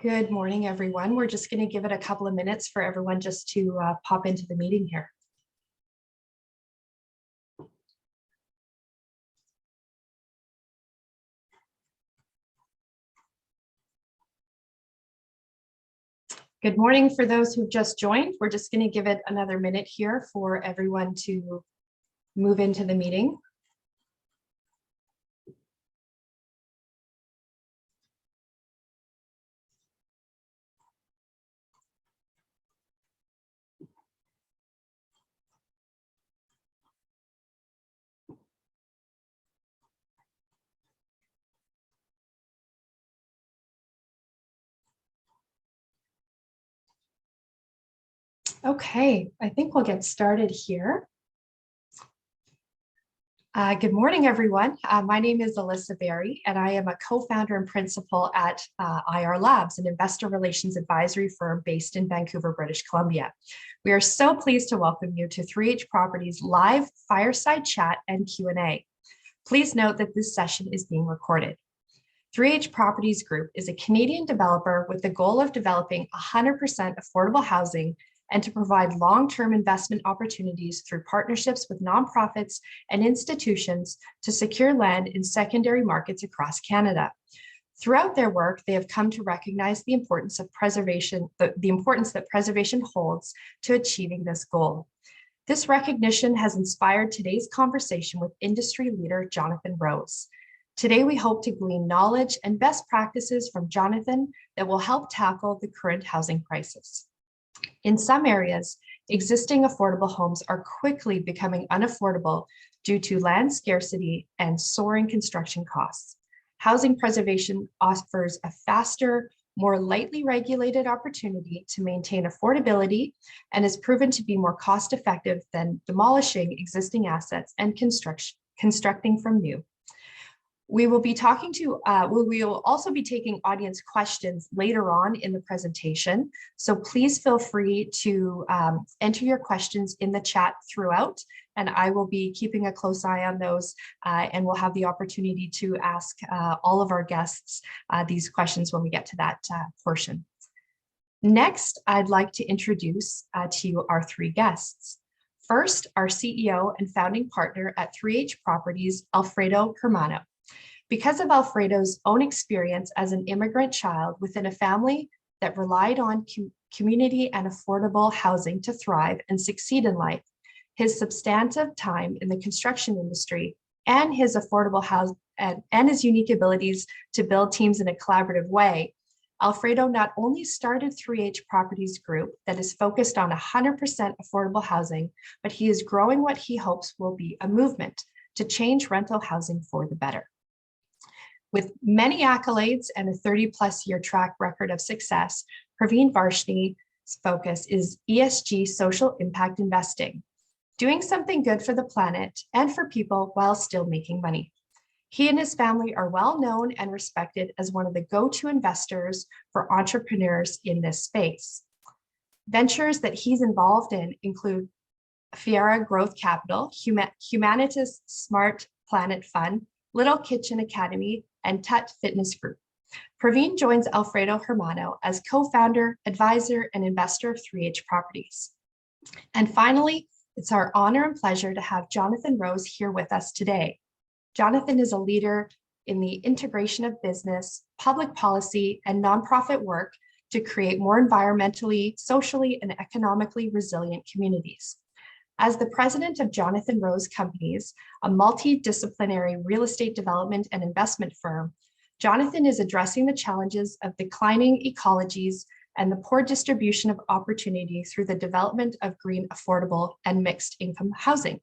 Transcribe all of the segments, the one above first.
Good morning, everyone. We're just going to give it a couple of minutes for everyone just to pop into the meeting here. Good morning for those who've just joined. We're just going to give it another minute here for everyone to move into the meeting. Okay, I think we'll get started here. Good morning, everyone. My name is Alyssa Berry, and I am a co-founder and principal at IR Labs, an investor relations advisory firm based in Vancouver, British Columbia. We are so pleased to welcome you to 3H Properties live fireside chat and Q&A. Please note that this session is being recorded. 3H Properties Group is a Canadian developer with the goal of developing 100% affordable housing and to provide long-term investment opportunities through partnerships with nonprofits and institutions to secure land in secondary markets across Canada. Throughout their work, they have come to recognize the importance of preservation, the importance that preservation holds to achieving this goal. This recognition has inspired today's conversation with industry leader Jonathan Rose. Today, we hope to glean knowledge and best practices from Jonathan that will help tackle the current housing crisis. In some areas, existing affordable homes are quickly becoming unaffordable due to land scarcity and soaring construction costs. Housing preservation offers a faster, more lightly regulated opportunity to maintain affordability and is proven to be more cost-effective than demolishing existing assets and constructing from new. We will be talking to, we will also be taking audience questions later on in the presentation. So please feel free to enter your questions in the chat throughout, and I will be keeping a close eye on those, and we'll have the opportunity to ask all of our guests these questions when we get to that portion. Next, I'd like to introduce to you our three guests. First, our CEO and founding partner at 3H Properties, Alfredo Hermano. Because of Alfredo's own experience as an immigrant child within a family that relied on community and affordable housing to thrive and succeed in life, his substantive time in the construction industry, and his affordable house and his unique abilities to build teams in a collaborative way, Alfredo not only started 3H Properties Group that is focused on 100% affordable housing, but he is growing what he hopes will be a movement to change rental housing for the better. With many accolades and a 30-plus year track record of success, Varshney's focus is ESG social impact investing, doing something good for the planet and for people while still making money. He and his family are well known and respected as one of the go-to investors for entrepreneurs in this space. Ventures that he's involved in include Fiera Growth Capital, Humanitas Smart Planet Fund, Little Kitchen Academy, and Tut Fitness Group. Praveen joins Alfredo Hermano as co-founder, advisor, and investor of 3H Properties. And finally, it's our honor and pleasure to have Jonathan Rose here with us today. Jonathan is a leader in the integration of business, public policy, and nonprofit work to create more environmentally, socially, and economically resilient communities. As the president of Jonathan RoseCompanies, a multidisciplinary real estate development and investment firm, Jonathan is addressing the challenges of declining ecologies and the poor distribution of opportunity through the development of green, affordable, and mixed income housing.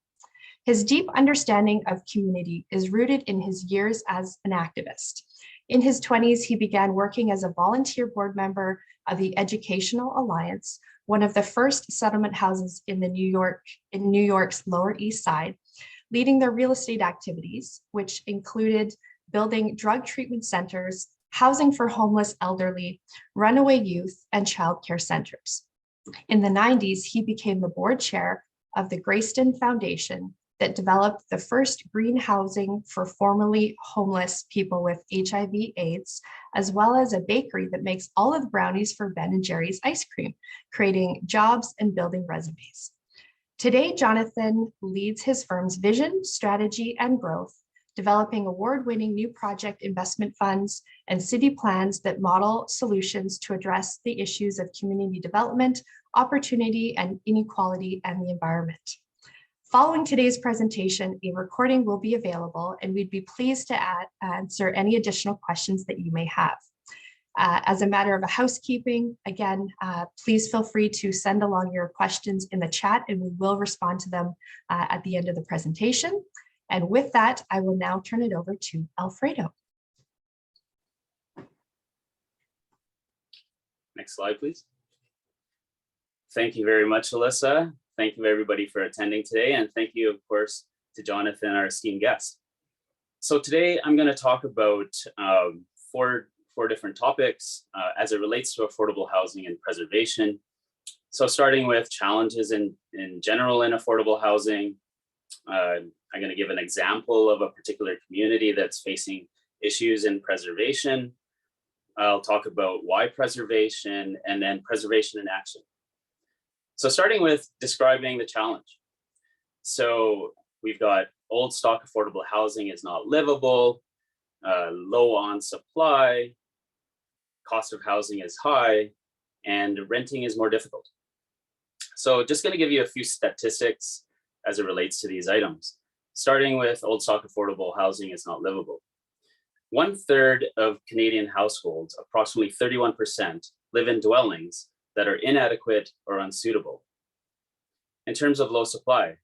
His deep understanding of community is rooted in his years as an activist. In his 20s, he began working as a volunteer board member of the Educational Alliance, one of the first settlement houses in New York's Lower East Side, leading their real estate activities, which included building drug treatment centers, housing for homeless elderly, runaway youth, and childcare centers. In the 90s, he became the board chair of the Grayston Foundation, that developed the first green housing for formerly homeless people with HIV/AIDS, as well as a bakery that makes olive brownies for Ben and Jerry's ice cream, creating jobs and building resumes. Today, Jonathan leads his firm's vision, strategy, and growth, developing award-winning new project investment funds and city plans that model solutions to address the issues of community development, opportunity, and inequality, and the environment. Following today's presentation, a recording will be available, and we'd be pleased to answer any additional questions that you may have. As a matter of housekeeping, again, please feel free to send along your questions in the chat, and we will respond to them at the end of the presentation. And with that, I will now turn it over to Alfredo. Next slide, please. Thank you very much, Alyssa. Thank you, everybody, for attending today. And thank you, of course, to Jonathan, our esteemed guest. So today, I'm going to talk about four different topics as it relates to affordable housing and preservation. So starting with challenges in general in affordable housing, I'm going to give an example of a particular community that's facing issues in preservation. I'll talk about why preservation, and then preservation in action. So starting with describing the challenge. So we've got old stock affordable housing is not livable, low on supply, cost of housing is high, and renting is more difficult. So just going to give you a few statistics as it relates to these items. Starting with old stock affordable housing is not livable. 1/3 of Canadian households, approximately 31%, live in dwellings that are inadequate or unsuitable. In terms of low supply,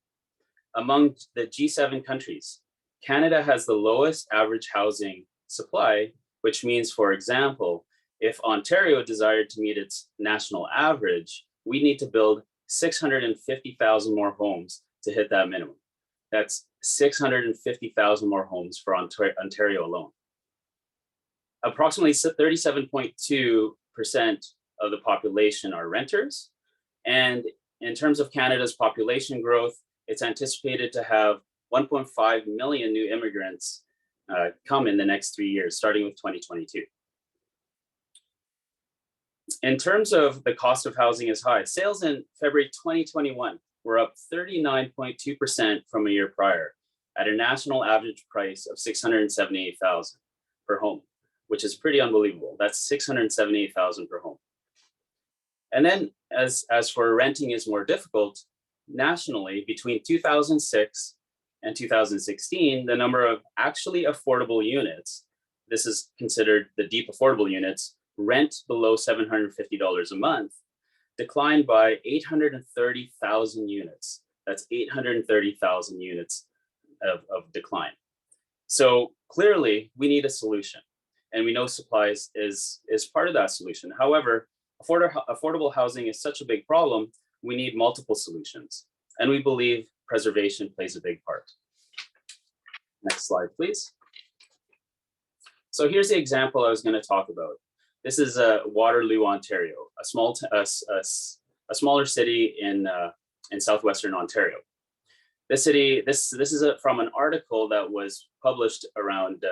among the G7 countries, Canada has the lowest average housing supply, which means, for example, if Ontario desired to meet its national average, we need to build 650,000 more homes to hit that minimum. That's 650,000 more homes for Ontario alone. Approximately 37.2% of the population are renters. And in terms of Canada's population growth, it's anticipated to have 1.5 million new immigrants come in the next 3 years, starting with 2022. In terms of the cost of housing is high, sales in February 2021 were up 39.2% from a year prior at a national average price of $678,000 per home, which is pretty unbelievable. That's $678,000 per home. And then as for renting is more difficult, nationally, between 2006 and 2016, the number of actually affordable units, this is considered the deep affordable units, rent below $750 a month, declined by 830,000 units. That's 830,000 units of decline. So clearly, we need a solution. And we know supplies is part of that solution. However, affordable housing is such a big problem, we need multiple solutions. And we believe preservation plays a big part. Next slide, please. So here's the example I was going to talk about. This is Waterloo, Ontario, a smaller city in southwestern Ontario. This city, this is from an article that was published around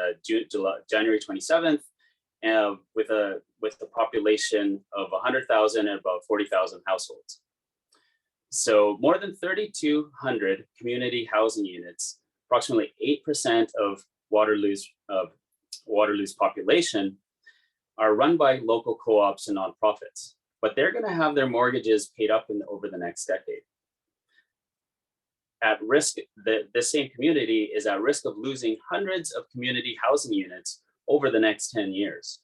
January 27th, with a population of 100,000 and about 40,000 households. So more than 3,200 community housing units, approximately 8% of Waterloo's population, are run by local co-ops and nonprofits, but they're going to have their mortgages paid up over the next decade. At risk, this same community is at risk of losing hundreds of community housing units over the next 10 years.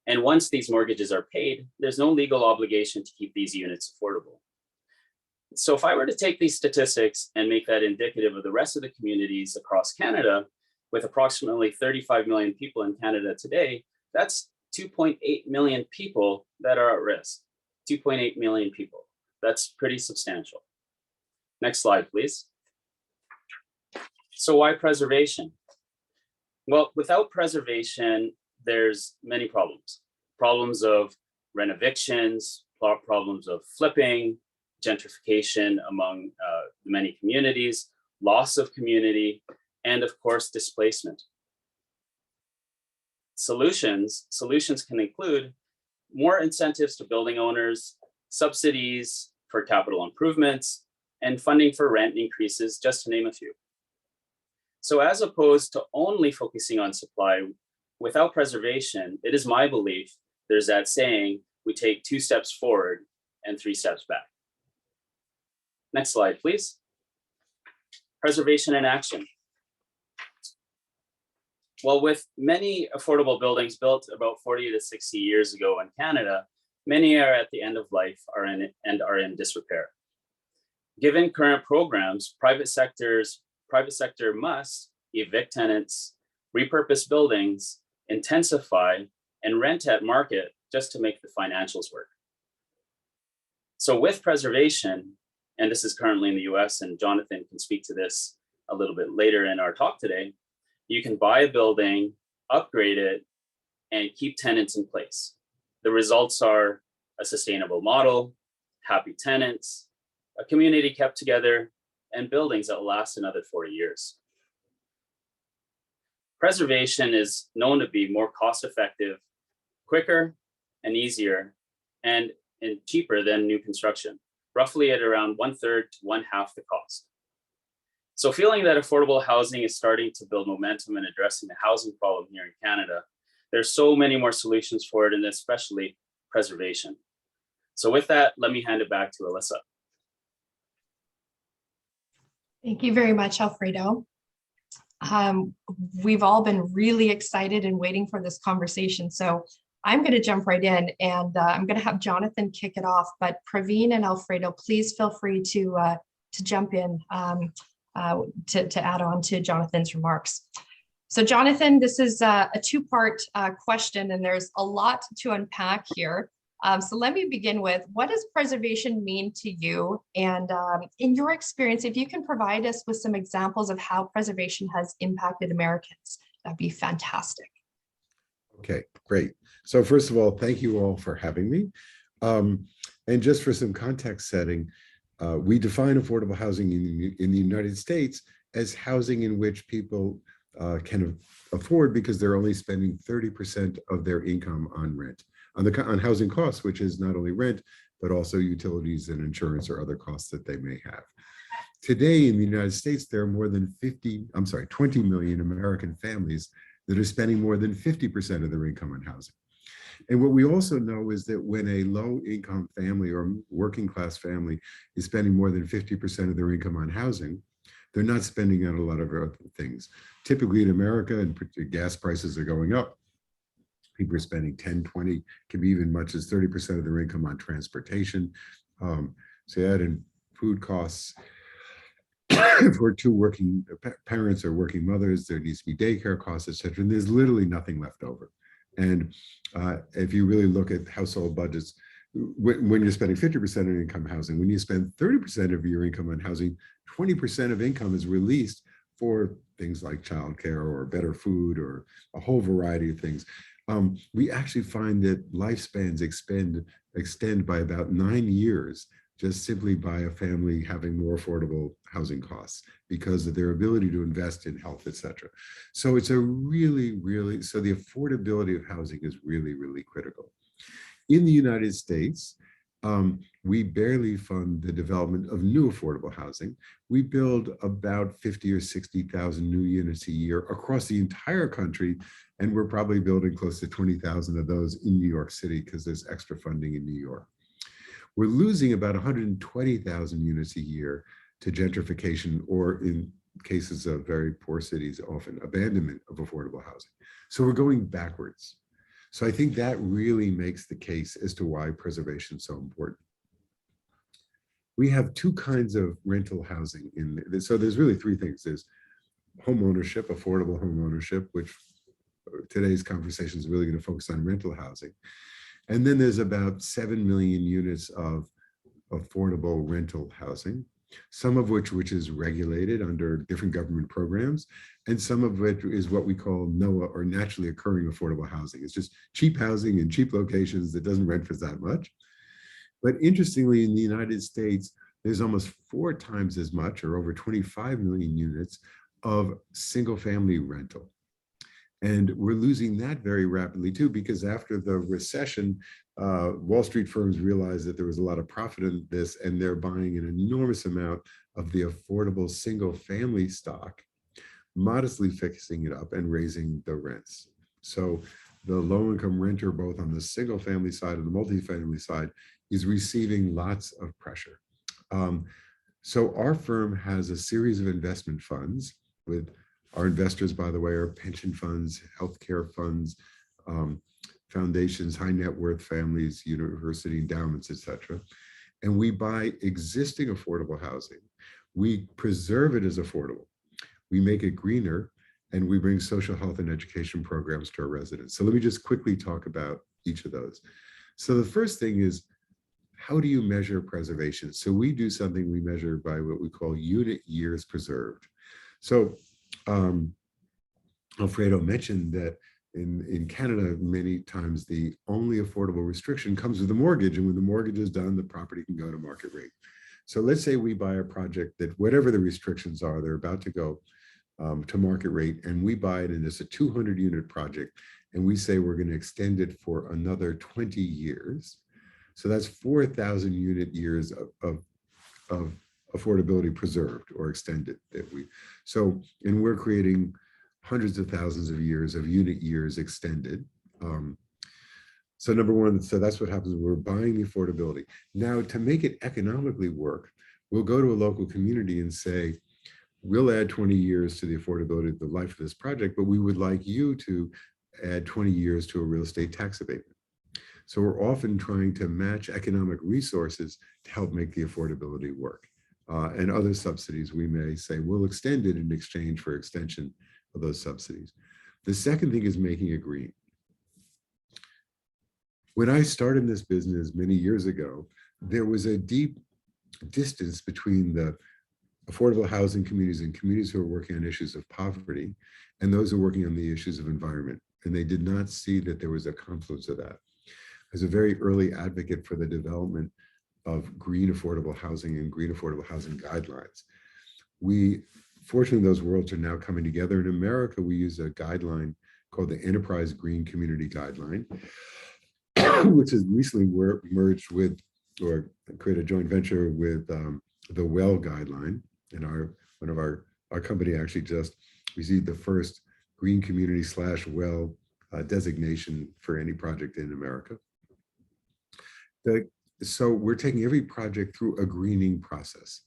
And once these mortgages are paid, there's no legal obligation to keep these units affordable. So if I were to take these statistics and make that indicative of the rest of the communities across Canada, with approximately 35 million people in Canada today, that's 2.8 million people that are at risk. 2.8 million people. That's pretty substantial. Next slide, please. So why preservation? Well, without preservation, there's many problems. Problems of rent evictions, problems of flipping, gentrification among many communities, loss of community, and of course, displacement. Solutions can include more incentives to building owners, subsidies for capital improvements, and funding for rent increases, just to name a few. So as opposed to only focusing on supply, without preservation, it is my belief, there's that saying, we take 2 steps forward and 3 steps back. Next slide, please. Preservation in action. Well, with many affordable buildings built about 40 to 60 years ago in Canada, many are at the end of life and are in disrepair. Given current programs, private sector must evict tenants, repurpose buildings, intensify, and rent at market just to make the financials work. So with preservation, and this is currently in the US, and Jonathan can speak to this a little bit later in our talk today, you can buy a building, upgrade it, and keep tenants in place. The results are a sustainable model, happy tenants, a community kept together, and buildings that will last another 40 years. Preservation is known to be more cost-effective, quicker, and easier, and cheaper than new construction, roughly at around 1/3 to 1/2 the cost. So feeling that affordable housing is starting to build momentum in addressing the housing problem here in Canada, there's so many more solutions for it, and especially preservation. So with that, let me hand it back to Alyssa. Thank you very much, Alfredo. We've all been really excited and waiting for this conversation. So I'm going to jump right in, and I'm going to have Jonathan kick it off. But Praveen and Alfredo, please feel free to jump in to add on to Jonathan's remarks. So Jonathan, this is a 2-part question, and there's a lot to unpack here. So let me begin with, what does preservation mean to you? And in your experience, if you can provide us with some examples of how preservation has impacted Americans, that'd be fantastic. Okay, great. So first of all, thank you all for having me. And just for some context setting, we define affordable housing in the United States as housing in which people can afford because they're only spending 30% of their income on rent, on housing costs, which is not only rent, but also utilities and insurance or other costs that they may have. Today in the United States, there are more than 20 million American families that are spending more than 50% of their income on housing. And what we also know is that when a low-income family or working class family is spending more than 50% of their income on housing, they're not spending on a lot of other things. Typically in America, and gas prices are going up, people are spending 10, 20, can be even much as 30% of their income on transportation. So add in food costs. For 2 working parents or working mothers, there needs to be daycare costs, et cetera, and there's literally nothing left over. And if you really look at household budgets, when you're spending 50% on income housing, when you spend 30% of your income on housing, 20% of income is released for things like childcare or better food or a whole variety of things. We actually find that lifespans extend by about 9 years just simply by a family having more affordable housing costs because of their ability to invest in health, et cetera. So it's a really, so the affordability of housing is really, really critical. In the United States, we barely fund the development of new affordable housing. We build about 50 or 60,000 new units a year across the entire country, and we're probably building close to 20,000 of those in New York City because there's extra funding in New York. We're losing about 120,000 units a year to gentrification, or in cases of very poor cities, often abandonment of affordable housing. So we're going backwards. So I think that really makes the case as to why preservation is so important. We have 2 kinds of rental housing so there's really 3 things. There's home ownership, affordable home ownership, which today's conversation is really going to focus on rental housing. And then there's about 7 million units of affordable rental housing, some of which is regulated under different government programs, and some of which is what we call NOAA, or naturally occurring affordable housing. It's just cheap housing in cheap locations that doesn't rent for that much. But interestingly, in the United States, there's almost 4 times as much, or over 25 million units of single family rental. And we're losing that very rapidly too, because after the recession, Wall Street firms realized that there was a lot of profit in this, and they're buying an enormous amount of the affordable single family stock, modestly fixing it up and raising the rents. So the low-income renter, both on the single family side and the multifamily side, is receiving lots of pressure. So our firm has a series of investment funds. With our investors, by the way, are pension funds, healthcare funds, foundations, high net worth families, university endowments, etc. And we buy existing affordable housing. We preserve it as affordable. We make it greener, and we bring social health and education programs to our residents. So let me just quickly talk about each of those. So the first thing is, how do you measure preservation? So we do something we measure by what we call unit years preserved. So Alfredo mentioned that in Canada, many times the only affordable restriction comes with the mortgage, and when the mortgage is done, the property can go to market rate. So let's say we buy a project that whatever the restrictions are, they're about to go to market rate, and we buy it, and it's a 200 unit project, and we say we're going to extend it for another 20 years. So that's 4,000 unit years of affordability preserved or extended. And we're creating hundreds of thousands of years of unit years extended. So number one, so that's what happens when we're buying the affordability. Now, to make it economically work, we'll go to a local community and say, we'll add 20 years to the affordability of the life of this project, but we would like you to add 20 years to a real estate tax abatement. So we're often trying to match economic resources to help make the affordability work. And other subsidies, we may say, we'll extend it in exchange for extension of those subsidies. The second thing is making it green. When I started this business many years ago, there was a deep distance between the affordable housing communities and communities who are working on issues of poverty and those who are working on the issues of environment. And they did not see that there was a confluence of that. As a very early advocate for the development of green affordable housing and green affordable housing guidelines, fortunately, those worlds are now coming together. In America, we use a guideline called the Enterprise Green Community Guideline, which has recently merged with, or created a joint venture with the WELL guideline. And our company actually just received the first green community / WELL designation for any project in America. So we're taking every project through a greening process.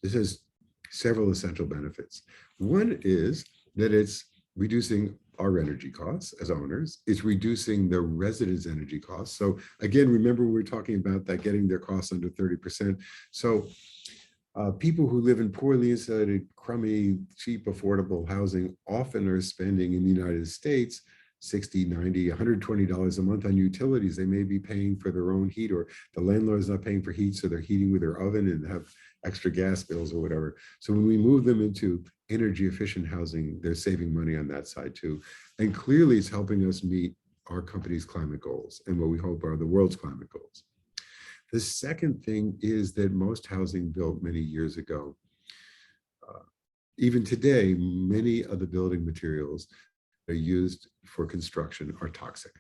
This has several essential benefits. One is that it's reducing our energy costs as owners. It's reducing the residents' energy costs. So again, remember we were talking about that getting their costs under 30%. So people who live in poorly insulated, crummy, cheap, affordable housing often are spending in the United States $60, $90, $120 a month on utilities. They may be paying for their own heat, or the landlord is not paying for heat, so they're heating with their oven and have extra gas bills or whatever. So when we move them into energy efficient housing, they're saving money on that side too. And clearly it's helping us meet our company's climate goals and what we hope are the world's climate goals. The second thing is that most housing built many years ago, even today, many of the building materials that are used for construction are toxic.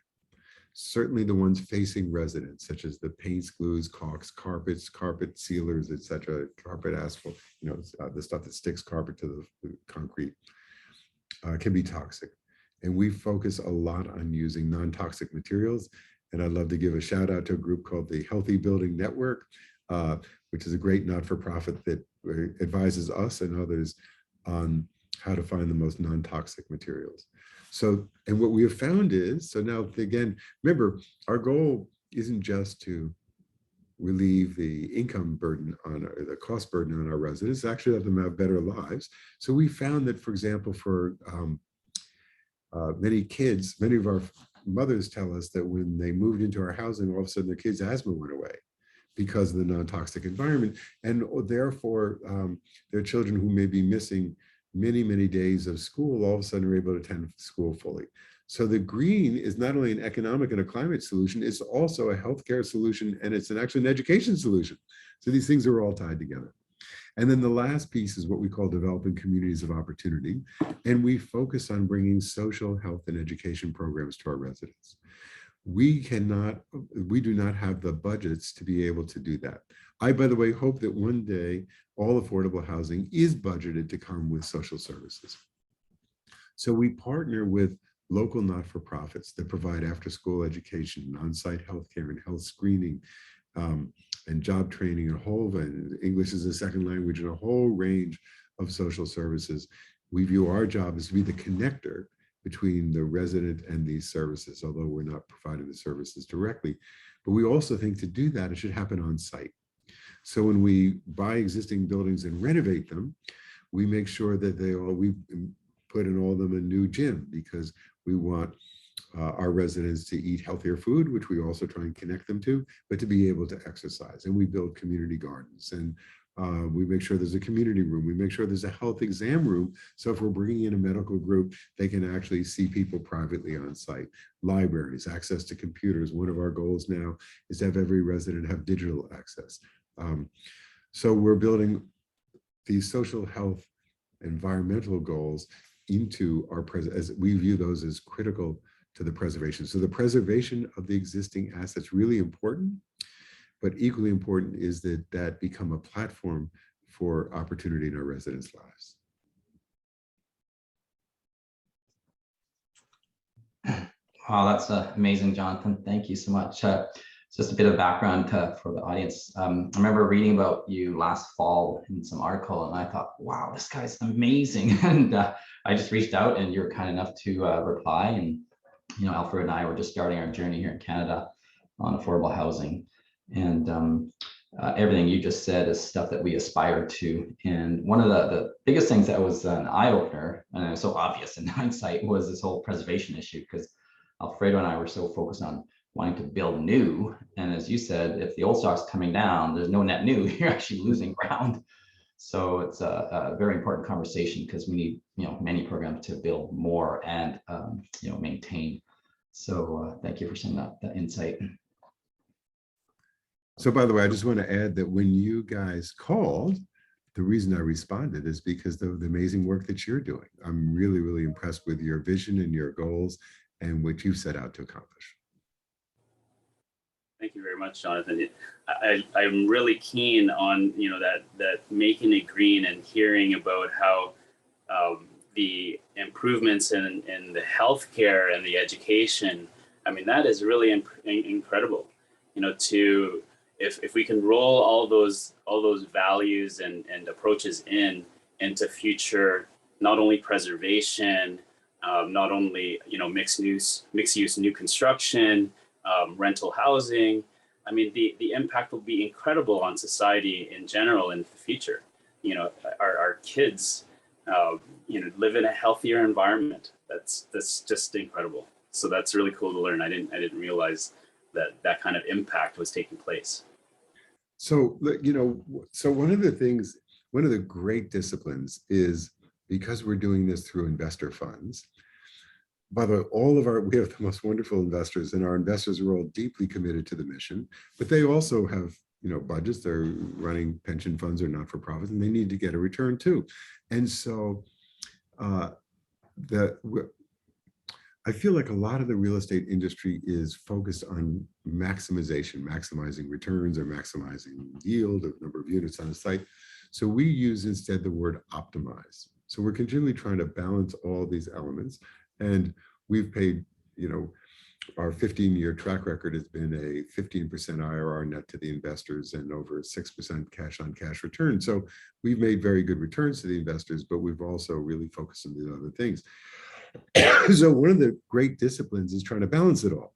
Certainly the ones facing residents, such as the paints, glues, caulks, carpets, carpet sealers, etc., carpet asphalt, the stuff that sticks carpet to the concrete, can be toxic. And we focus a lot on using non-toxic materials. And I'd love to give a shout out to a group called the Healthy Building Network, which is a great not-for-profit that advises us and others on how to find the most non-toxic materials. So, and what we have found is, so now again, remember, our goal isn't just to relieve the income burden or the cost burden on our residents, actually let them have better lives. So we found that, for example, for many kids, many of our mothers tell us that when they moved into our housing, all of a sudden their kids' asthma went away because of the non-toxic environment. And therefore, their children who may be missing many, many days of school, all of a sudden are able to attend school fully. So the green is not only an economic and a climate solution, it's also a healthcare solution, and it's actually an education solution. So these things are all tied together. And then the last piece is what we call developing communities of opportunity. And we focus on bringing social, health, and education programs to our residents. We do not have the budgets to be able to do that. I, by the way, hope that one day all affordable housing is budgeted to come with social services. So we partner with local not-for-profits that provide after-school education, on-site healthcare and health screening, and job training, and English as a second language, and a whole range of social services. We view our job as to be the connector between the resident and these services, although we're not providing the services directly. But we also think to do that, it should happen on site. So when we buy existing buildings and renovate them, we make sure that we put in all of them a new gym, because we want our residents to eat healthier food, which we also try and connect them to, but to be able to exercise. And we build community gardens, and we make sure there's a community room. We make sure there's a health exam room. So if we're bringing in a medical group, they can actually see people privately on site. Libraries, access to computers. One of our goals now is to have every resident have digital access. So we're building these social health, environmental goals into our as we view those as critical to the preservation. So the preservation of the existing assets really important, but equally important is that become a platform for opportunity in our residents' lives. Wow, that's amazing, Jonathan. Thank you so much. Just a bit of background for the audience. I remember reading about you last fall in some article, and I thought, wow, this guy's amazing. And I just reached out, and you were kind enough to reply. And Alfredo and I were just starting our journey here in Canada on affordable housing. And everything you just said is stuff that we aspire to. And one of the biggest things that was an eye-opener, and it was so obvious in hindsight, was this whole preservation issue, because Alfredo and I were so focused on wanting to build new. And as you said, if the old stock's coming down, there's no net new, you're actually losing ground. So it's a very important conversation, because we need many programs to build more and maintain. So thank you for some of that insight. So by the way, I just want to add that when you guys called, the reason I responded is because of the amazing work that you're doing. I'm really, really impressed with your vision and your goals and what you've set out to accomplish. Thank you very much, Jonathan. I'm really keen on that making it green, and hearing about how the improvements in the healthcare and the education. I mean, that is really incredible. If we can roll all those values and approaches into future, not only preservation, not only mixed use new construction, rental housing. I mean, the impact will be incredible on society in general in the future. Our kids, live in a healthier environment. That's just incredible. So that's really cool to learn. I didn't realize that kind of impact was taking place. So, so one of the great disciplines is, because we're doing this through investor funds. By the way, we have the most wonderful investors, and our investors are all deeply committed to the mission, but they also have, budgets. They're running pension funds or not-for-profits, and they need to get a return too. And so I feel like a lot of the real estate industry is focused on maximizing returns, or maximizing yield, or number of units on a site. So we use instead the word optimize. So we're continually trying to balance all these elements. And we've paid, our 15-year track record has been a 15% IRR net to the investors and over 6% cash on cash return. So we've made very good returns to the investors, but we've also really focused on the other things. So one of the great disciplines is trying to balance it all.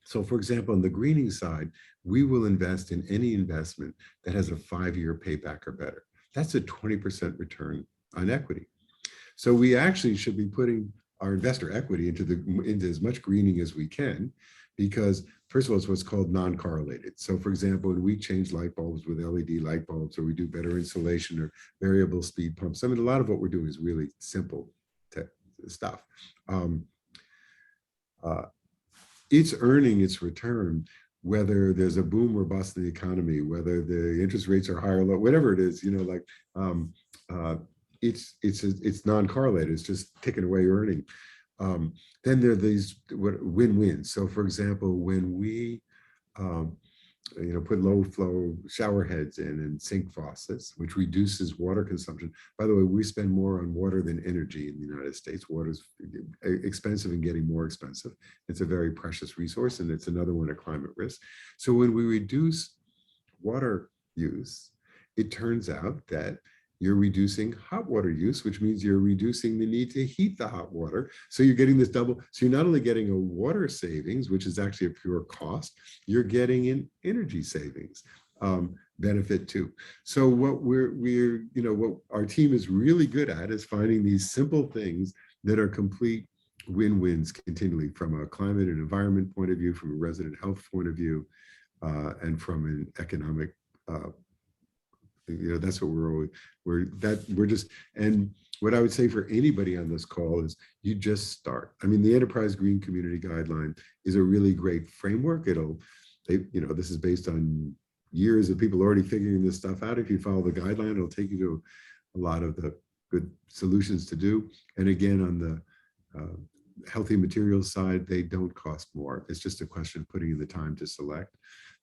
So for example, on the greening side, we will invest in any investment that has a 5-year payback or better. That's a 20% return on equity. So we actually should be putting our investor equity into as much greening as we can, because first of all, it's what's called non-correlated. So for example, when we change light bulbs with LED light bulbs, or we do better insulation or variable speed pumps, I mean, a lot of what we're doing is really simple stuff. it's earning its return, whether there's a boom or bust in the economy, whether the interest rates are high or low, whatever it is, like it's non-correlated. It's just ticking away earning. Then there are these win-wins. So, for example, when we put low flow shower heads in and sink faucets, which reduces water consumption. By the way, we spend more on water than energy in the United States. Water is expensive and getting more expensive. It's a very precious resource, and it's another one of climate risk. So when we reduce water use, it turns out that you're reducing hot water use, which means you're reducing the need to heat the hot water. So you're getting this double. So you're not only getting a water savings, which is actually a pure cost, you're getting an energy savings benefit too. So what what our team is really good at is finding these simple things that are complete win-wins continually, from a climate and environment point of view, from a resident health point of view, and from an economic that's what we're just, and what I would say for anybody on this call is you just start. I mean, the Enterprise Green Community Guideline is a really great framework. This is based on years of people already figuring this stuff out. If you follow the guideline, it'll take you to a lot of the good solutions to do. And again, on the healthy materials side, they don't cost more. It's just a question of putting in the time to select.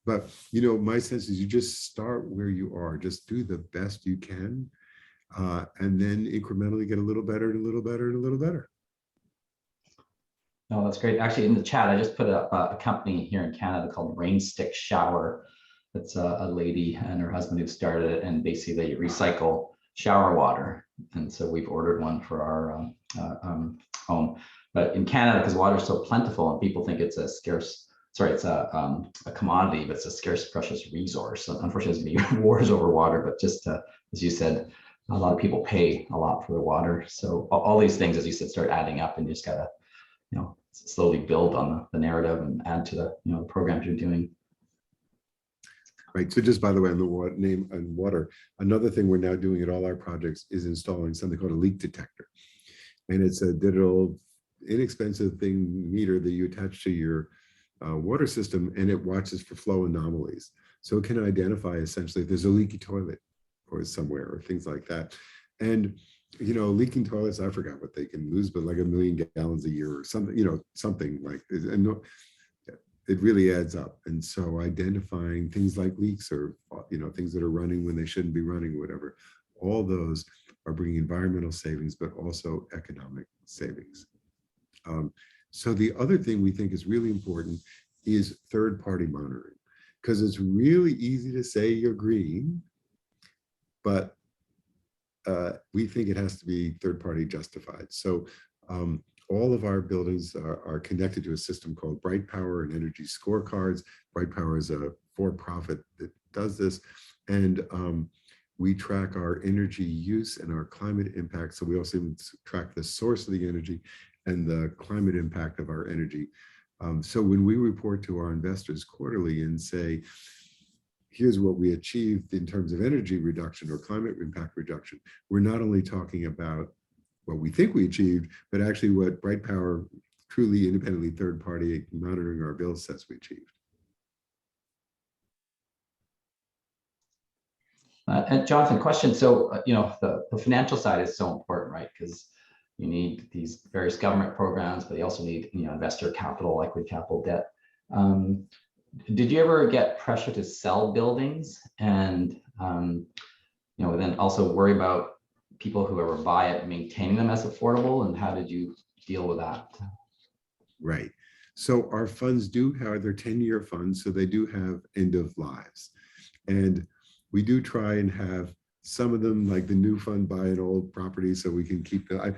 But, my sense is you just start where you are, just do the best you can, and then incrementally get a little better and a little better and a little better. No, that's great. Actually, in the chat, I just put up a company here in Canada called Rainstick Shower. It's a lady and her husband who started it, and basically they recycle shower water. And so we've ordered one for our home. But in Canada, because water is so plentiful and people think it's a commodity, but it's a scarce, precious resource. So unfortunately, there's going to be wars over water, but just as you said, a lot of people pay a lot for the water. So all these things, as you said, start adding up, and you just gotta, slowly build on the narrative and add to the programs you're doing. Right. So just by the way, on the name and water, another thing we're now doing at all our projects is installing something called a leak detector, and it's a digital, inexpensive meter that you attach to your water system, and it watches for flow anomalies. So it can identify essentially if there's a leaky toilet or somewhere or things like that. And, leaking toilets, I forgot what they can lose, but like 1 million gallons a year or something, something like, and it really adds up. And so identifying things like leaks or, things that are running when they shouldn't be running or whatever, all those are bringing environmental savings, but also economic savings. So the other thing we think is really important is third-party monitoring, because it's really easy to say you're green, but we think it has to be third-party justified. So all of our buildings are connected to a system called Bright Power and Energy Scorecards. Bright Power is a for-profit that does this, and we track our energy use and our climate impact. So we also track the source of the energy and the climate impact of our energy. So when we report to our investors quarterly and say, here's what we achieved in terms of energy reduction or climate impact reduction, we're not only talking about what we think we achieved, but actually what Bright Power, truly independently third-party monitoring our bills, says we achieved. And Jonathan, question. So, the financial side is so important, right? Because you need these various government programs, but you also need, investor capital, equity capital, debt. Did you ever get pressure to sell buildings, and then also worry about people who ever buy it maintaining them as affordable, and how did you deal with that? Right. So our funds do have, they're 10-year funds, so they do have end of lives, and we do try and have some of them, like the new fund, buy an old property so we can keep the, I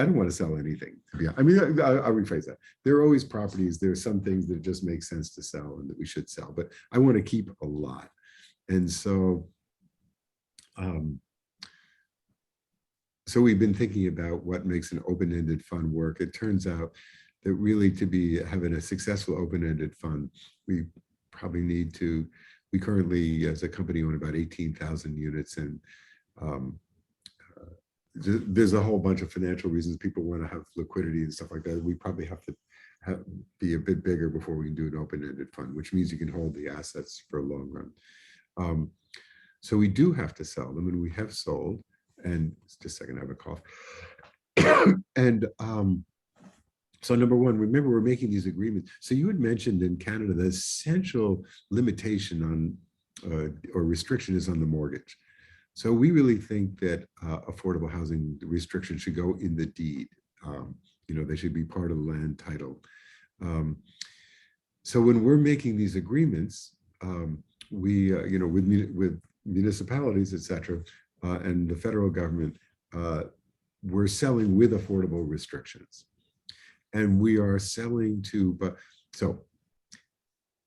don't want to sell anything. Yeah, I mean, I'll rephrase that. There are always properties, there are some things that just make sense to sell and that we should sell, but I want to keep a lot. And so, so we've been thinking about what makes an open-ended fund work. It turns out that really to be having a successful open-ended fund, we probably need to, we currently, as a company, own about 18,000 units, and there's a whole bunch of financial reasons people want to have liquidity and stuff like that. We probably have to be a bit bigger before we can do an open-ended fund, which means you can hold the assets for a long run. So we do have to sell them, and we have sold. And just a second, I have a cough. And so number one, remember, we're making these agreements. So you had mentioned in Canada, the essential limitation on or restriction is on the mortgage. So we really think that affordable housing restrictions should go in the deed. They should be part of the land title. So when we're making these agreements, we, with municipalities, et cetera, and the federal government, we're selling with affordable restrictions. And we are selling to, so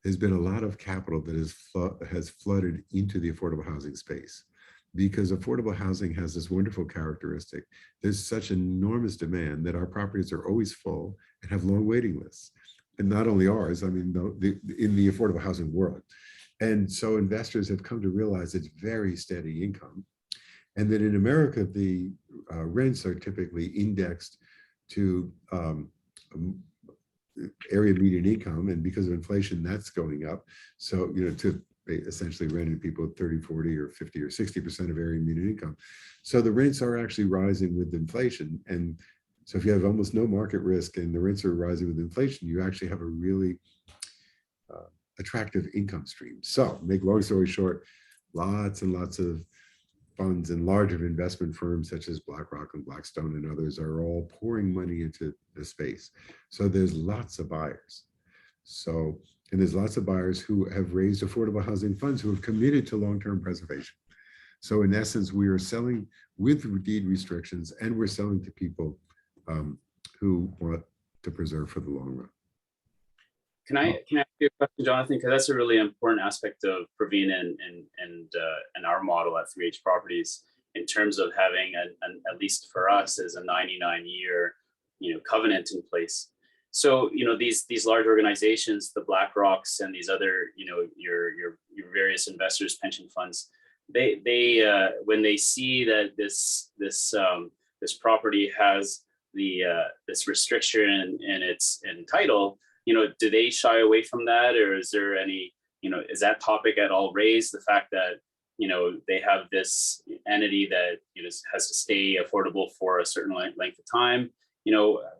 there's been a lot of capital that has flooded into the affordable housing space, because affordable housing has this wonderful characteristic. There's such enormous demand that our properties are always full and have long waiting lists. And not only ours, I mean, in the affordable housing world. And so investors have come to realize it's very steady income. And that in America, the rents are typically indexed to area median income. And because of inflation, that's going up. So, to essentially renting people at 30, 40, or 50, or 60% of area median income. So the rents are actually rising with inflation. And so if you have almost no market risk and the rents are rising with inflation, you actually have a really attractive income stream. So make long story short, lots and lots of funds and larger investment firms such as BlackRock and Blackstone and others are all pouring money into the space. So there's lots of buyers. And there's lots of buyers who have raised affordable housing funds who have committed to long-term preservation. So in essence, we are selling with deed restrictions, and we're selling to people who want to preserve for the long run. Can I ask you a question, Jonathan? Because that's a really important aspect of Praveen and our model at 3H Properties, in terms of having at least for us, as a 99-year covenant in place. So these large organizations, the BlackRocks and these other your various investors, pension funds, they when they see that this property has this restriction in its title, do they shy away from that, or is there any, is that topic at all raised? The fact that, they have this entity that, has to stay affordable for a certain length of time.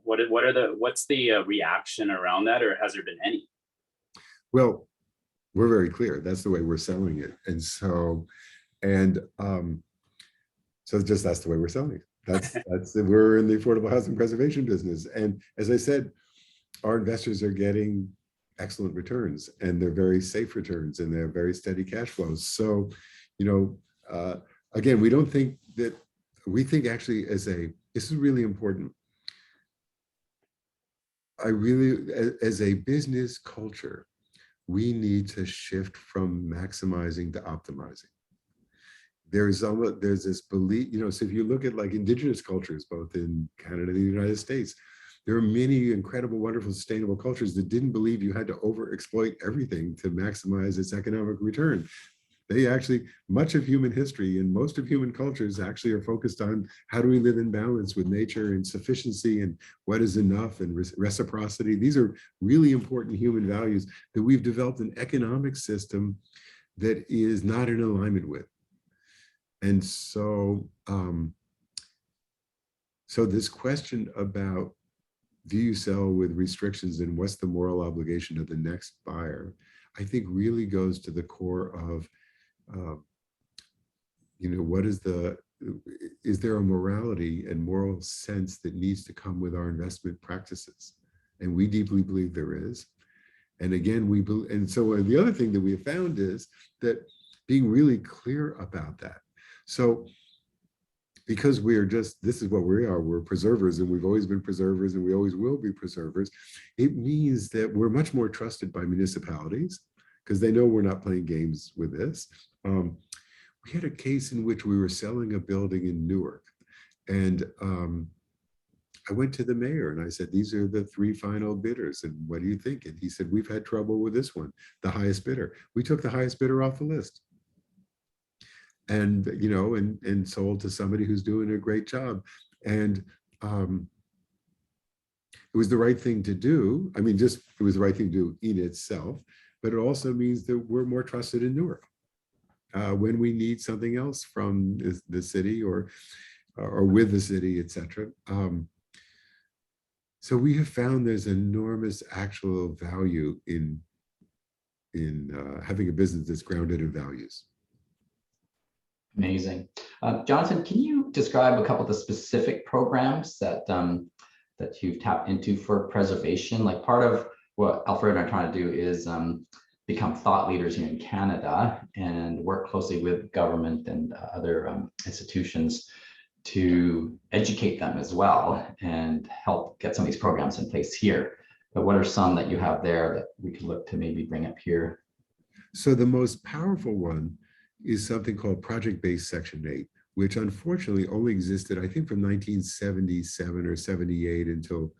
What's the reaction around that, or has there been any? Well, we're very clear. That's the way we're selling it. And so, just that's the way we're selling it. That's we're in the affordable housing preservation business. And as I said, our investors are getting excellent returns, and they're very safe returns, and they're very steady cash flows. So, again, we don't think that, we think actually this is really important. As a business culture, we need to shift from maximizing to optimizing. There's this belief, so if you look at like indigenous cultures, both in Canada and the United States, there are many incredible, wonderful, sustainable cultures that didn't believe you had to overexploit everything to maximize its economic return. They actually, much of human history and most of human cultures actually are focused on how do we live in balance with nature, and sufficiency, and what is enough, and reciprocity. These are really important human values that we've developed an economic system that is not in alignment with. And so, so this question about, do you sell with restrictions, and what's the moral obligation of the next buyer, I think really goes to the core of, what is there a morality and moral sense that needs to come with our investment practices? And we deeply believe there is. And again, and so the other thing that we have found is that being really clear about that. So, because this is what we are, we're preservers, and we've always been preservers, and we always will be preservers. It means that we're much more trusted by municipalities, because they know we're not playing games with this. We had a case in which we were selling a building in Newark, and I went to the mayor and I said, these are the 3 final bidders, and what do you think? And he said, we've had trouble with this one, the highest bidder. We took the highest bidder off the list. And, and sold to somebody who's doing a great job. And it was the right thing to do. I mean, just it was the right thing to do in itself, but it also means that we're more trusted in Newark when we need something else from the city or with the city, etc. So we have found there's enormous actual value in having a business that's grounded in values. Amazing. Jonathan, can you describe a couple of the specific programs that that you've tapped into for preservation? Like part of what Alfredo and I are trying to do is become thought leaders here in Canada and work closely with government and other institutions to educate them as well and help get some of these programs in place here. But what are some that you have there that we could look to maybe bring up here? So the most powerful one is something called project-based Section 8, which unfortunately only existed, I think, from 1977 or 78 until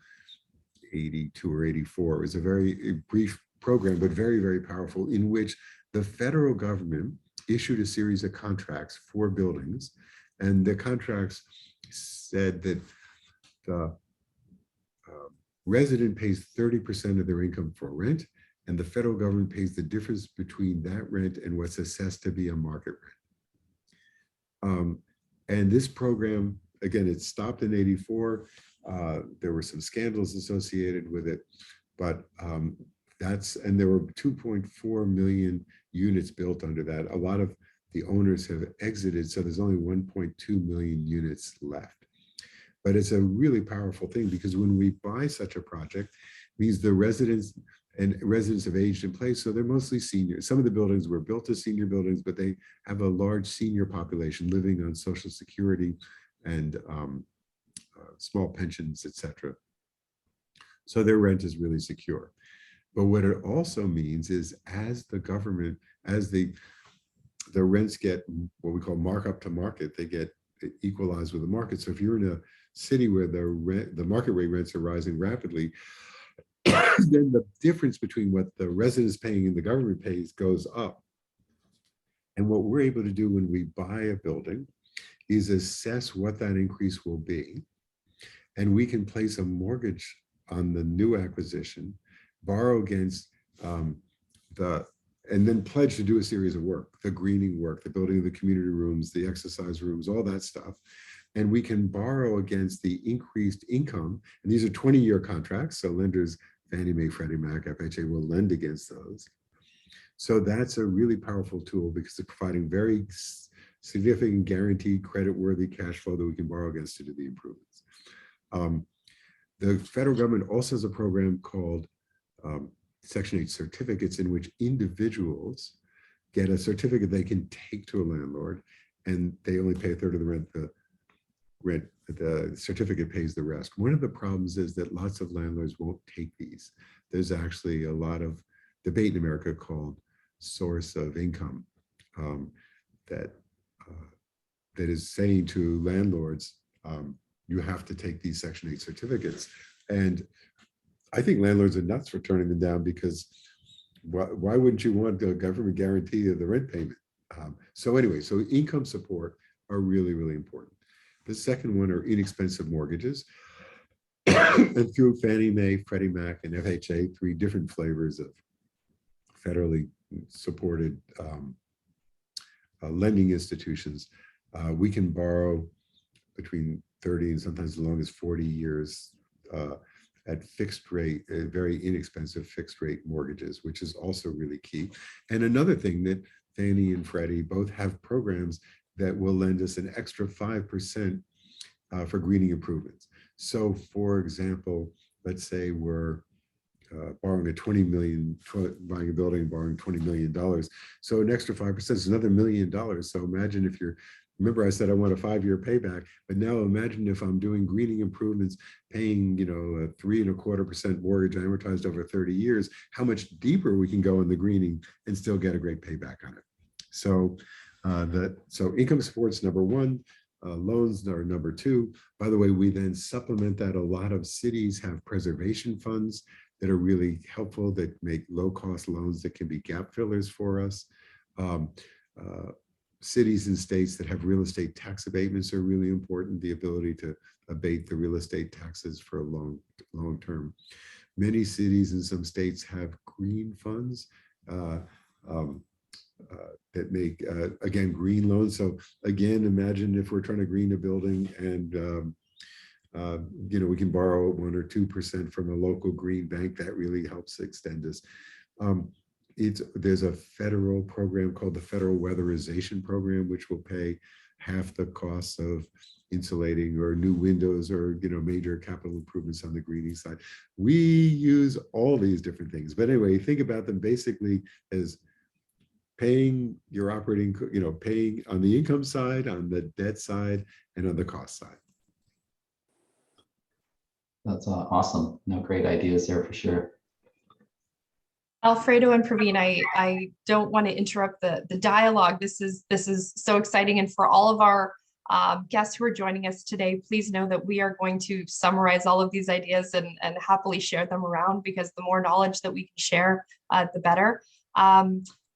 82 or 84. It was a very brief program, but very, very powerful, in which the federal government issued a series of contracts for buildings. And the contracts said that the resident pays 30% of their income for rent, and the federal government pays the difference between that rent and what's assessed to be a market rent. And this program, again, it stopped in 84. There were some scandals associated with it, but and there were 2.4 million units built under that. A lot of the owners have exited, so there's only 1.2 million units left. But it's a really powerful thing, because when we buy such a project, it means the residents have aged in place, so they're mostly seniors. Some of the buildings were built as senior buildings, but they have a large senior population living on Social Security and small pensions, etc. So their rent is really secure. But what it also means is, as the government, as the rents get what we call markup to market, they get equalized with the market. So if you're in a city where the market rate rents are rising rapidly, then the difference between what the resident is paying and the government pays goes up. And what we're able to do when we buy a building is assess what that increase will be. And we can place a mortgage on the new acquisition, borrow against and then pledge to do a series of work, the greening work, the building of the community rooms, the exercise rooms, all that stuff. And we can borrow against the increased income. And these are 20-year contracts. So lenders, Fannie Mae, Freddie Mac, FHA will lend against those. So that's a really powerful tool, because it's providing very significant guaranteed credit-worthy cash flow that we can borrow against to do the improvements. The federal government also has a program called Section 8 certificates, in which individuals get a certificate they can take to a landlord, and they only pay a third of the rent. The certificate pays the rest. One of the problems is that lots of landlords won't take these. There's actually a lot of debate in America called source of income that is saying to landlords, you have to take these Section 8 certificates. And I think landlords are nuts for turning them down, because why wouldn't you want a government guarantee of the rent payment? So anyway, so income support are really, really important. The second one are inexpensive mortgages. And through Fannie Mae, Freddie Mac, and FHA, 3 different flavors of federally supported lending institutions, we can borrow between 30 and sometimes as long as 40 years at fixed rate, very inexpensive fixed rate mortgages, which is also really key. And another thing, that Fannie and Freddie both have programs that will lend us an extra 5% for greening improvements. So for example, let's say we're borrowing buying a building and borrowing $20 million. So an extra 5% is another $1 million. So imagine if remember I said I want a 5-year payback, but now imagine if I'm doing greening improvements, paying, a 3.25% mortgage amortized over 30 years, how much deeper we can go in the greening and still get a great payback on it. So so income support's number 1, loans are number 2. By the way, we then supplement that. A lot of cities have preservation funds that are really helpful, that make low-cost loans that can be gap fillers for us. Cities and states that have real estate tax abatements are really important. The ability to abate the real estate taxes for long-term. Many cities and some states have green funds that make, again, green loans. So again, imagine if we're trying to green a building and we can borrow 1 or 2% from a local green bank. That really helps extend us. There's a federal program called the Federal Weatherization Program, which will pay half the cost of insulating or new windows or major capital improvements on the greening side. We use all these different things, but anyway, think about them basically as paying your operating, paying on the income side, on the debt side, and on the cost side. That's awesome. No, great ideas there for sure. Alfredo and Praveen, I don't want to interrupt the dialogue. This is so exciting. And for all of our guests who are joining us today, please know that we are going to summarize all of these ideas and happily share them around, because the more knowledge that we can share, the better.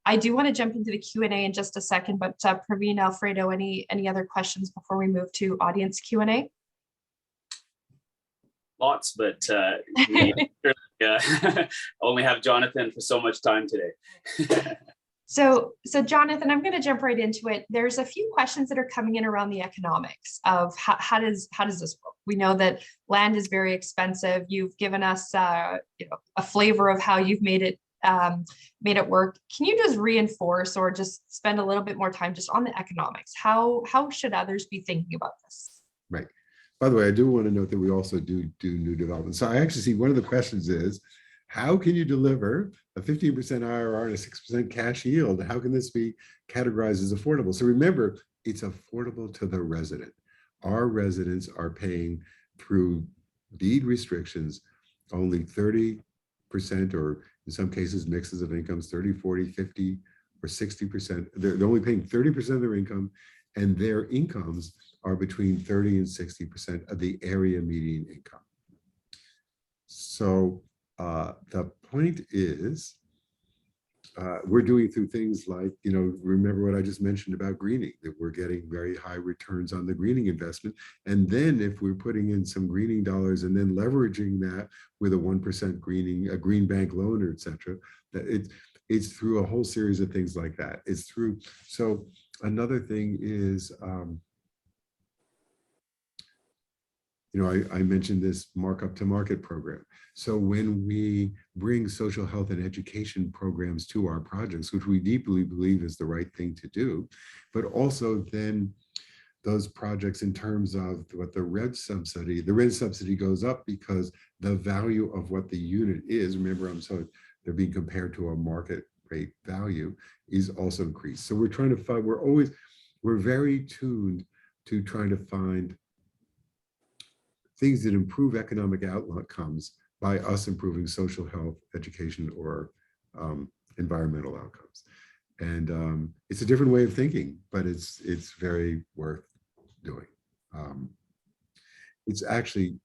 I do want to jump into the Q&A in just a second, but Praveen, Alfredo, any other questions before we move to audience Q&A? Lots, but we only have Jonathan for so much time today. So Jonathan, I'm going to jump right into it. There's a few questions that are coming in around the economics of how does this work? We know that land is very expensive. You've given us a flavor of how you've made it work. Can you just reinforce or just spend a little bit more time just on the economics? How should others be thinking about this? Right. By the way, I do want to note that we also do new development. So I actually see one of the questions is, how can you deliver a 15% IRR and a 6% cash yield? How can this be categorized as affordable? So remember, it's affordable to the resident. Our residents are paying through deed restrictions only 30%, or in some cases, mixes of incomes, 30, 40, 50, or 60%. They're only paying 30% of their income, and their incomes are between 30 and 60% of the area median income. So the point is, we're doing through things like, remember what I just mentioned about greening, that we're getting very high returns on the greening investment. And then if we're putting in some greening dollars and then leveraging that with a 1% greening, a green bank loan, or et cetera, that it's through a whole series of things like that. It's through, so another thing is, I mentioned this markup to market program. So when we bring social health and education programs to our projects, which we deeply believe is the right thing to do, but also then those projects in terms of what the rent subsidy goes up because the value of what the unit is, remember, they're being compared to a market rate value, is also increased. So we're trying to find, we're very tuned to trying to find things that improve economic outcomes by us improving social health, education, or environmental outcomes. And it's a different way of thinking, but it's very worth doing. It's actually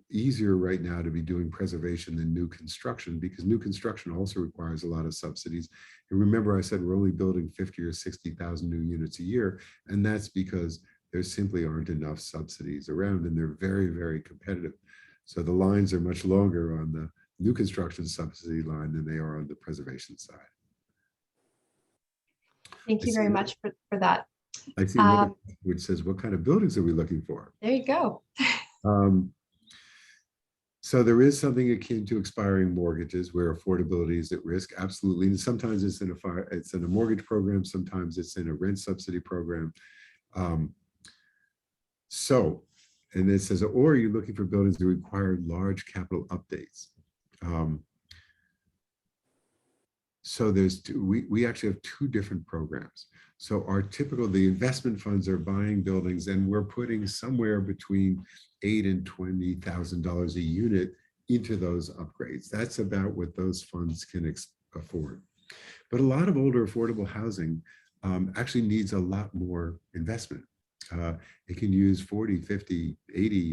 easier right now to be doing preservation than new construction, because new construction also requires a lot of subsidies. And remember, I said we're only building 50 or 60,000 new units a year, and that's because there simply aren't enough subsidies around, and they're very, very competitive. So the lines are much longer on the new construction subsidy line than they are on the preservation side. Thank you very much for that. I see another which says, what kind of buildings are we looking for? There you go. So there is something akin to expiring mortgages where affordability is at risk, absolutely. And sometimes it's in a mortgage program, sometimes it's in a rent subsidy program. And it says, or are you looking for buildings that require large capital updates? So we actually have two different programs. So the investment funds are buying buildings, and we're putting somewhere between $8,000 and $20,000 a unit into those upgrades. That's about what those funds can afford. But a lot of older affordable housing actually needs a lot more investment. It can use $40,000, $50,000,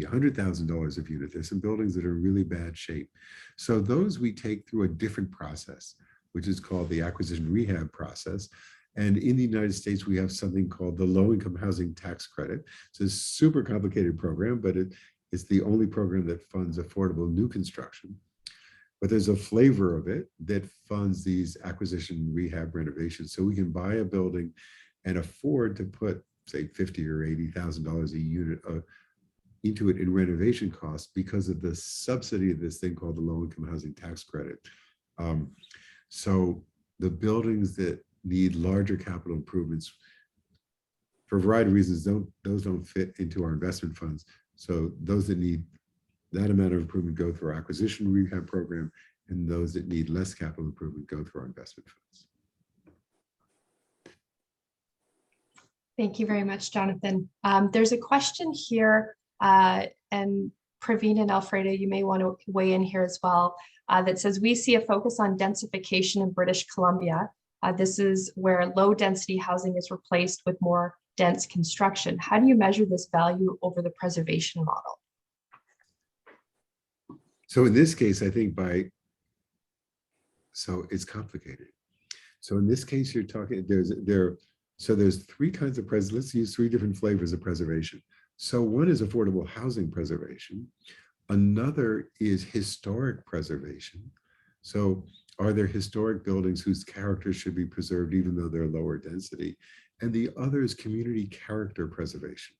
$80,000, $100,000 of unit. There's some buildings that are in really bad shape. So those we take through a different process, which is called the acquisition rehab process. And in the United States, we have something called the low-income housing tax credit. It's a super complicated program, but It's the only program that funds affordable new construction. But there's a flavor of it that funds these acquisition, rehab, renovations. So we can buy a building and afford to put, say, $50,000 or $80,000 a unit into it in renovation costs because of the subsidy of this thing called the low-income housing tax credit. So the buildings that need larger capital improvements, for a variety of reasons, those don't fit into our investment funds. So those that need that amount of improvement go through our acquisition rehab program, and those that need less capital improvement go through our investment funds. Thank you very much, Jonathan. There's a question here, and Praveen and Alfredo, you may want to weigh in here as well, that says, we see a focus on densification in British Columbia. This is where low density housing is replaced with more dense construction. How do you measure this value over the preservation model? So in this case, I think so it's complicated. So in this case, you're talking, there's three kinds of let's use three different flavors of preservation. So one is affordable housing preservation. Another is historic preservation. So are there historic buildings whose character should be preserved even though they're lower density? And the other is community character preservation.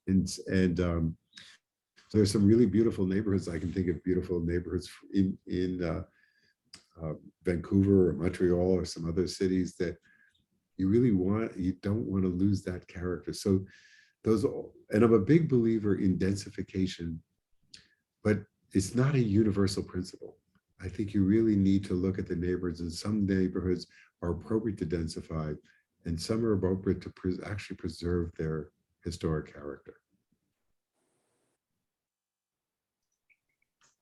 So there's some really beautiful neighborhoods. I can think of beautiful neighborhoods in Vancouver or Montreal or some other cities that you don't want to lose that character. So and I'm a big believer in densification, but it's not a universal principle. I think you really need to look at the neighborhoods, and some neighborhoods are appropriate to densify, and some are appropriate to actually preserve their historic character.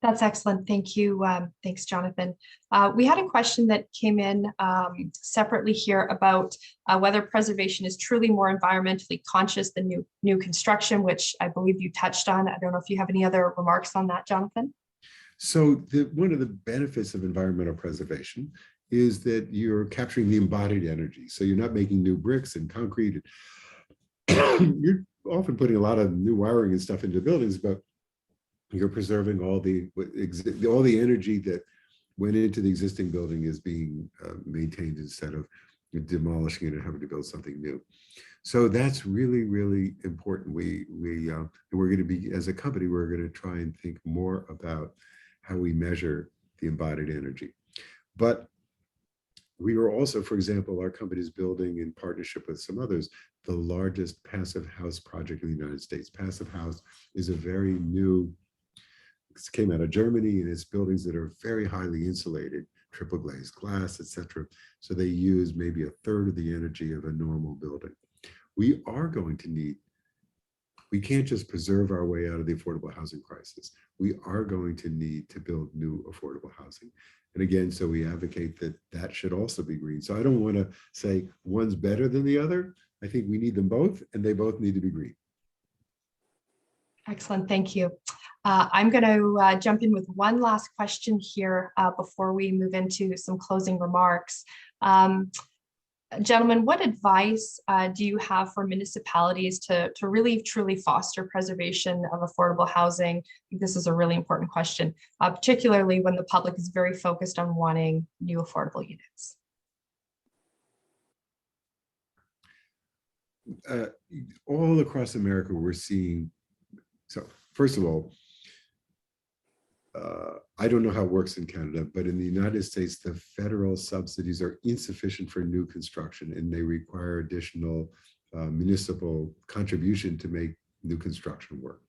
That's excellent. Thank you. Thanks, Jonathan. We had a question that came in separately here about whether preservation is truly more environmentally conscious than new construction, which I believe you touched on. I don't know if you have any other remarks on that, Jonathan. So one of the benefits of environmental preservation is that you're capturing the embodied energy. So you're not making new bricks and concrete. You're often putting a lot of new wiring and stuff into buildings, but you're preserving all the energy that went into the existing building is being maintained instead of demolishing it and having to build something new. So that's really, really important. We're going to be, as a company, we're going to try and think more about how we measure the embodied energy. But we are also, for example, our company is building in partnership with some others, the largest passive house project in the United States. Passive house is a very new, it came out of Germany, and it's buildings that are very highly insulated, triple glazed glass, etc. So they use maybe a third of the energy of a normal building. We are going to need, we can't just preserve our way out of the affordable housing crisis. We are going to need to build new affordable housing. And again, so we advocate that that should also be green. So I don't want to say one's better than the other. I think we need them both, and they both need to be green. Excellent, thank you. I'm going to jump in with one last question here before we move into some closing remarks. Gentlemen, what advice do you have for municipalities to really truly foster preservation of affordable housing? I think this is a really important question, particularly when the public is very focused on wanting new affordable units. All across America, we're seeing, so first of all, I don't know how it works in Canada, but in the United States, the federal subsidies are insufficient for new construction, and they require additional municipal contribution to make new construction work.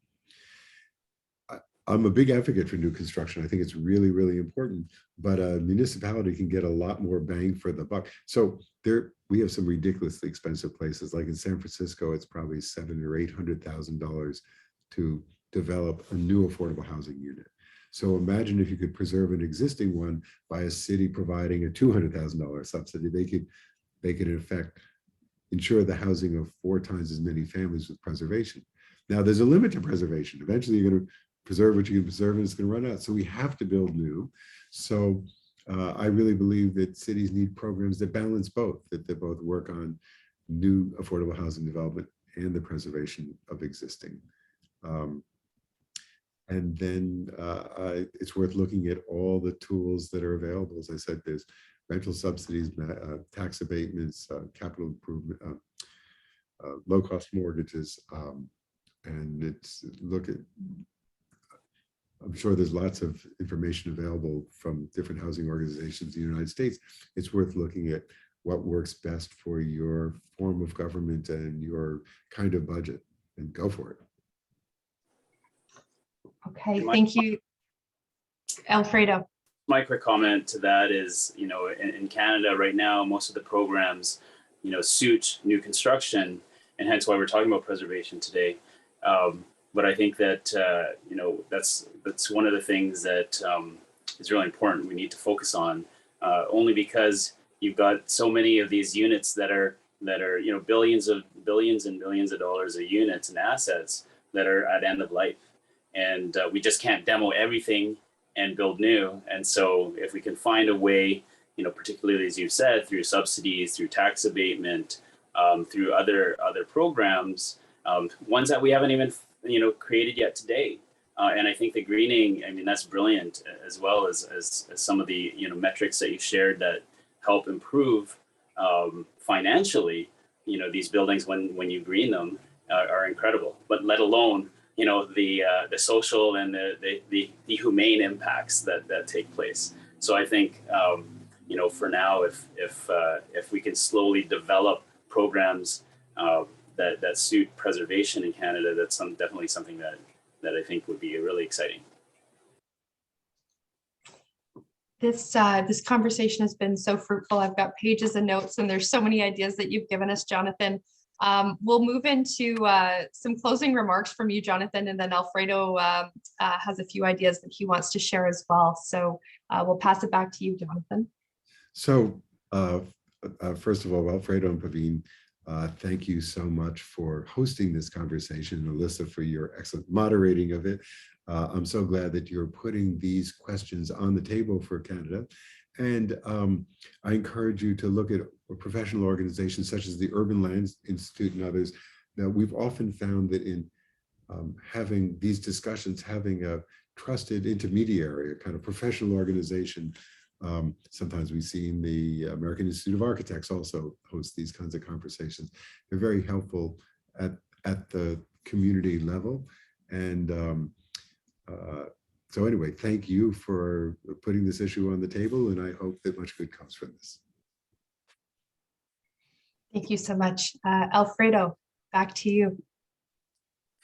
I'm a big advocate for new construction. I think it's really, really important, but a municipality can get a lot more bang for the buck. So we have some ridiculously expensive places, like in San Francisco, it's probably $700,000 or $800,000 to develop a new affordable housing unit. So imagine if you could preserve an existing one by a city providing a $200,000 subsidy. They could in effect ensure the housing of 4 times as many families with preservation. Now there's a limit to preservation. Eventually you're going to preserve what you can preserve, and it's going to run out. So we have to build new. So I really believe that cities need programs that balance both, that they both work on new affordable housing development and the preservation of existing. And then it's worth looking at all the tools that are available. As I said, there's rental subsidies, tax abatements, capital improvement, low-cost mortgages, and I'm sure there's lots of information available from different housing organizations in the United States. It's worth looking at what works best for your form of government and your kind of budget, and go for it. Okay, thank you, Alfredo. My quick comment to that is, in Canada right now, most of the programs, suit new construction, and hence why we're talking about preservation today. But I think that, that's one of the things that is really important. We need to focus on, only because you've got so many of these units that are billions and billions of dollars of units and assets that are at end of life. And we just can't demo everything and build new. And so if we can find a way, particularly as you've said, through subsidies, through tax abatement, through other programs, ones that we haven't even created yet today. And I think the greening, that's brilliant, as well as some of the metrics that you shared that help improve financially, these buildings when you green them are incredible. But let alone the social and the humane impacts that take place. So I think for now, if we can slowly develop programs that suit preservation in Canada, that's definitely something that I think would be really exciting. This conversation has been so fruitful. I've got pages of notes, and there's so many ideas that you've given us, Jonathan. We'll move into some closing remarks from you, Jonathan, and then Alfredo has a few ideas that he wants to share as well. So we'll pass it back to you, Jonathan. So first of all, Alfredo and Praveen, thank you so much for hosting this conversation, and Alyssa for your excellent moderating of it. I'm so glad that you're putting these questions on the table for Canada. And I encourage you to look at professional organizations such as the Urban Lands Institute and others. Now, we've often found that in having these discussions, having a trusted intermediary, a kind of professional organization, sometimes we've seen the American Institute of Architects also host these kinds of conversations. They're very helpful at the community level. And so anyway, thank you for putting this issue on the table, and I hope that much good comes from this. Thank you so much. Alfredo, back to you.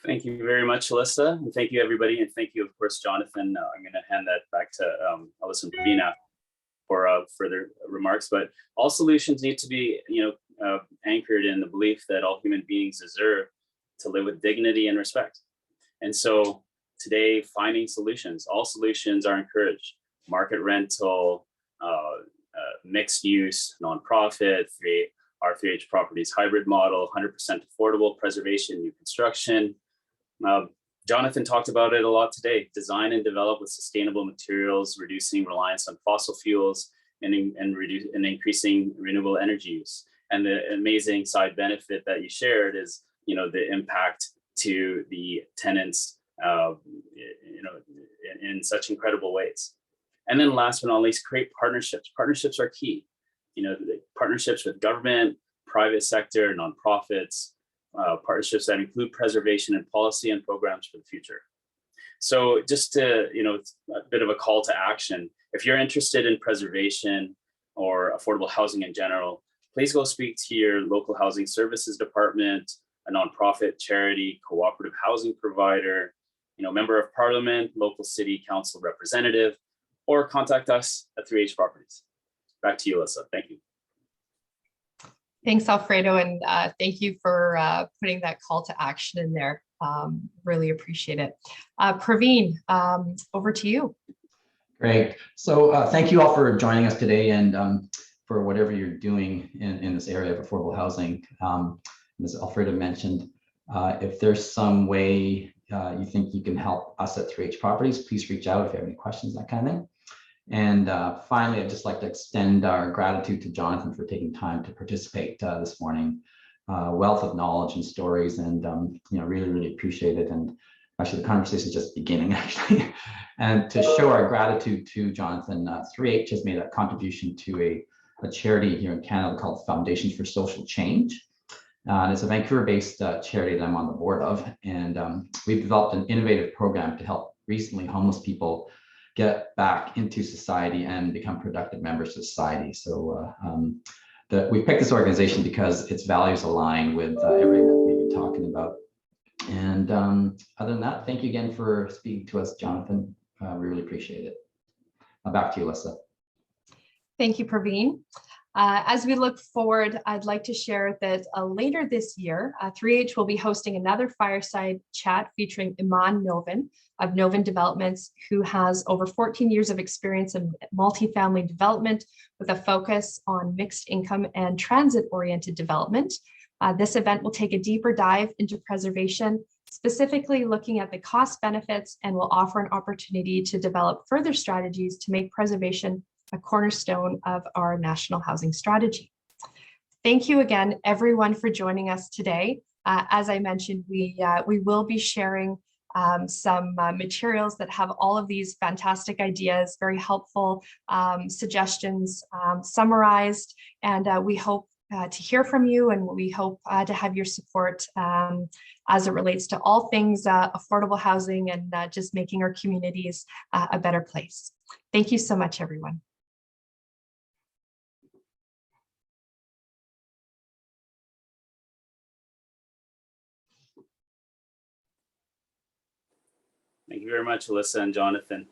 Thank you very much, Alyssa, and thank you, everybody, and thank you, of course, Jonathan. I'm going to hand that back to Alyssa and Praveen for further remarks. But all solutions need to be, anchored in the belief that all human beings deserve to live with dignity and respect. And so today, finding solutions. All solutions are encouraged. Market rental, mixed use, nonprofit, our 3H properties hybrid model, 100% affordable, preservation, new construction. Jonathan talked about it a lot today. Design and develop with sustainable materials, reducing reliance on fossil fuels, and increasing renewable energy use. And the amazing side benefit that you shared is, the impact to the tenants, in such incredible ways. And then last but not least, create partnerships. Partnerships are key. The partnerships with government, private sector, nonprofits, partnerships that include preservation and policy and programs for the future. So just to, it's a bit of a call to action. If you're interested in preservation or affordable housing in general, please go speak to your local housing services department, a nonprofit, charity, cooperative housing provider, member of parliament, local city council representative, or contact us at 3H Properties. Back to you, Alyssa. Thank you. Thanks, Alfredo, and thank you for putting that call to action in there. Really appreciate it. Praveen, over to you. Great. So thank you all for joining us today, and for whatever you're doing in this area of affordable housing. As Alfredo mentioned, if there's some way you think you can help us at 3H Properties, please reach out if you have any questions, that kind of thing. And finally, I'd just like to extend our gratitude to Jonathan for taking time to participate this morning. Wealth of knowledge and stories, and really, really appreciate it. And Actually, the conversation is just beginning, actually. And to show our gratitude to Jonathan, 3H has made a contribution to a charity here in Canada called Foundations for Social Change. And it's a Vancouver-based charity that I'm on the board of. And we've developed an innovative program to help recently homeless people get back into society and become productive members of society. So we picked this organization because its values align with everything that we've been talking about. And other than that, thank you again for speaking to us, Jonathan. We really appreciate it. Back to you, Alyssa. Thank you, Praveen. As we look forward, I'd like to share that later this year, 3H will be hosting another fireside chat featuring Iman Novin of Novin Developments, who has over 14 years of experience in multifamily development with a focus on mixed income and transit-oriented development. This event will take a deeper dive into preservation, specifically looking at the cost benefits, and will offer an opportunity to develop further strategies to make preservation a cornerstone of our national housing strategy. Thank you again, everyone, for joining us today. As I mentioned, we will be sharing some materials that have all of these fantastic ideas, very helpful suggestions summarized, and we hope to hear from you, and we hope to have your support as it relates to all things affordable housing and just making our communities a better place. Thank you so much, everyone. Thank you very much, Alyssa and Jonathan.